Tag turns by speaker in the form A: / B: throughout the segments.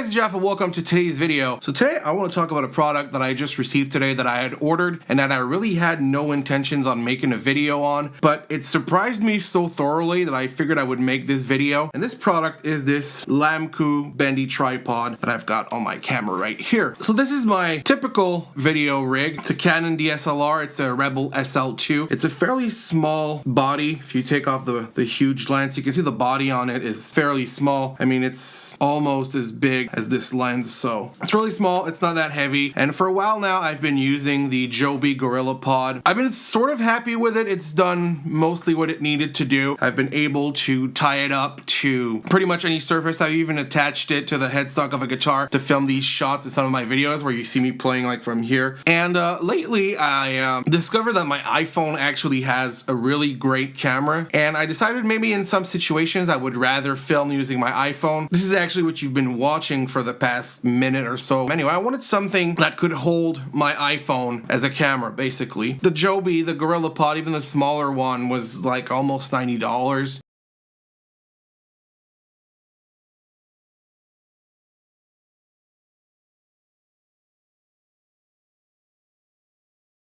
A: Hey guys, it's Jeff and welcome to today's video. So today I want to talk about a product that I just received today that I had ordered and that I really had no intentions on making a video on, but it surprised me so thoroughly that I figured I would make this video. And this product is this Lammcou Bendy tripod that I've got on my camera right here. So this is my typical video rig. It's a Canon DSLR. It's a Rebel SL2. It's a fairly small body. If you take off the huge lens, you can see the body on it is fairly small. I mean, it's almost as big as this lens, so it's really small. It's not that heavy, and for a while now I've been using the Joby GorillaPod. I've been sort of happy with it. It's done mostly what it needed to do. I've been able to tie it up to pretty much any surface. I've even attached it to the headstock of a guitar to film these shots in some of my videos where you see me playing like from here. And lately I discovered that my iPhone actually has a really great camera, and I decided maybe in some situations I would rather film using my iPhone. This is actually what you've been watching for the past minute or so. Anyway, I wanted something that could hold my iPhone as a camera, basically. The Joby, the GorillaPod, even the smaller one, was like almost $90.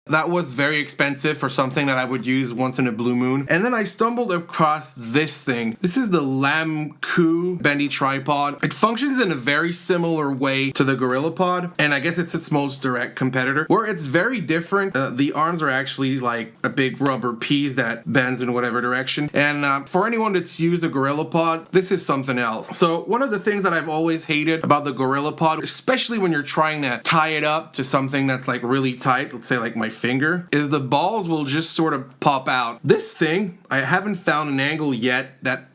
A: That was very expensive for something that I would use once in a blue moon. And then I stumbled across this thing. This is the Lammcou Bendy tripod. It functions in a very similar way to the GorillaPod, and I guess it's its most direct competitor. Where it's very different, the arms are actually like a big rubber piece that bends in whatever direction. And for anyone that's used a GorillaPod, this is something else. So one of the things that I've always hated about the GorillaPod, especially when you're trying to tie it up to something that's like really tight, let's say like my finger, is the balls will just sort of pop out. This thing, I haven't found an angle yet that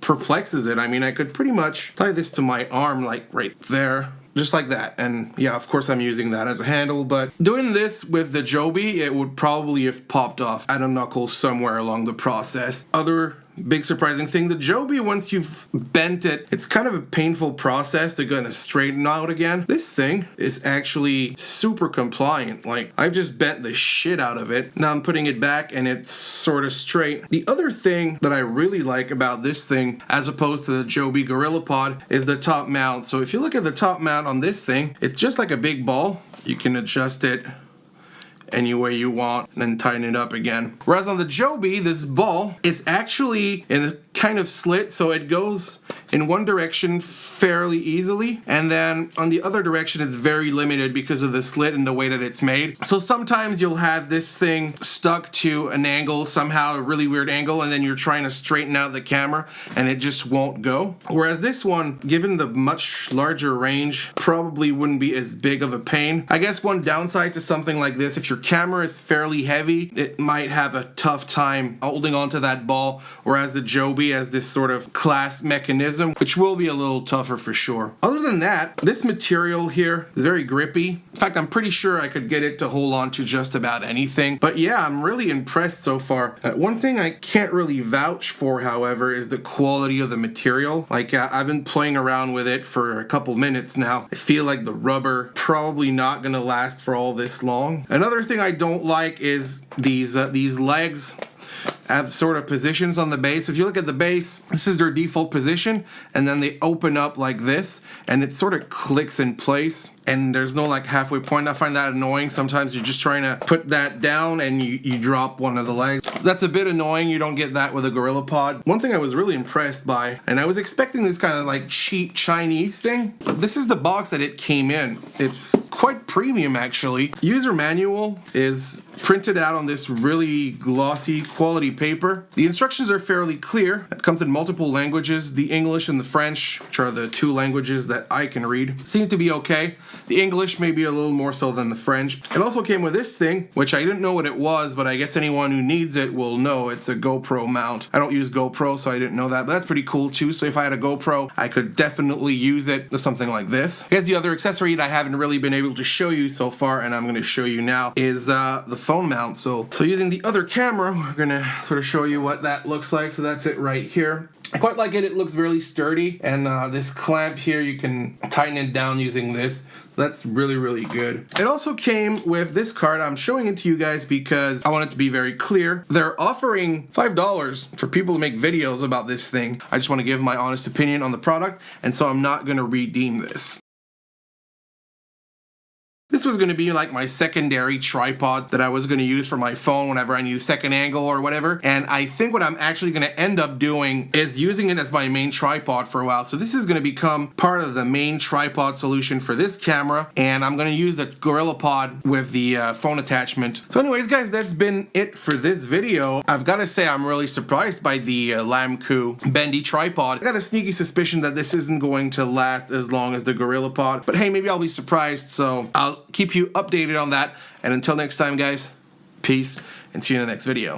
A: perplexes it. I mean, I could pretty much tie this to my arm like right there, just like that. And yeah, of course I'm using that as a handle, but doing this with the Joby, it would probably have popped off at a knuckle somewhere along the process. Other big surprising thing, the Joby, once you've bent it, it's kind of a painful process to kind of straighten out again. This thing is actually super compliant. Like, I've just bent the shit out of it. Now I'm putting it back and it's sort of straight. The other thing that I really like about this thing, as opposed to the Joby GorillaPod, is the top mount. So if you look at the top mount on this thing, it's just like a big ball. You can adjust it any way you want and then tighten it up again. Whereas on the Joby, this ball is actually in a kind of slit, so it goes in one direction fairly easily, and then on the other direction it's very limited because of the slit and the way that it's made. So sometimes you'll have this thing stuck to an angle, somehow a really weird angle, and then you're trying to straighten out the camera and it just won't go. Whereas this one, given the much larger range, probably wouldn't be as big of a pain. I guess one downside to something like this, if your camera is fairly heavy, it might have a tough time holding onto that ball, whereas the Joby has this sort of clasp mechanism, which will be a little tougher for sure. Other than that, this material here is very grippy. In fact, I'm pretty sure I could get it to hold on to just about anything. But yeah, I'm really impressed so far. One thing I can't really vouch for, however, is the quality of the material. Like, I've been playing around with it for a couple minutes now. I feel like the rubber probably not gonna last for all this long. Another thing I don't like is these legs have sort of positions on the base. If you look at the base, this is their default position, and then they open up like this, and it sort of clicks in place, and there's no like halfway point. I find that annoying. Sometimes you're just trying to put that down and you drop one of the legs. So that's a bit annoying. You don't get that with a GorillaPod. One thing I was really impressed by, and I was expecting this kind of like cheap Chinese thing, but this is the box that it came in. It's quite premium actually. User manual is printed out on this really glossy quality paper. The instructions are fairly clear. It comes in multiple languages. The English and the French, which are the two languages that I can read, seem to be okay. The English may be a little more so than the French. It also came with this thing, which I didn't know what it was, but I guess anyone who needs it will know. It's a GoPro mount. I don't use GoPro, so I didn't know that, but that's pretty cool too. So if I had a GoPro, I could definitely use it to something like this. Here's the other accessory that I haven't really been able to show you so far, and I'm going to show you now, is the phone mount. So using the other camera, we're going to sort of show you what that looks like. So that's it right here. I quite like it. It looks really sturdy, and this clamp here, you can tighten it down using this. That's really, really good. It also came with this card. I'm showing it to you guys because I want it to be very clear. They're offering $5 for people to make videos about this thing. I just want to give my honest opinion on the product, and so I'm not going to redeem this. This was going to be like my secondary tripod that I was going to use for my phone whenever I need a second angle or whatever. And I think what I'm actually going to end up doing is using it as my main tripod for a while. So this is going to become part of the main tripod solution for this camera. And I'm going to use the GorillaPod with the phone attachment. So anyways, guys, that's been it for this video. I've got to say I'm really surprised by the Lammcou Bendy tripod. I got a sneaky suspicion that this isn't going to last as long as the GorillaPod. But hey, maybe I'll be surprised. So I'll keep you updated on that. And until next time, guys, peace, and see you in the next video.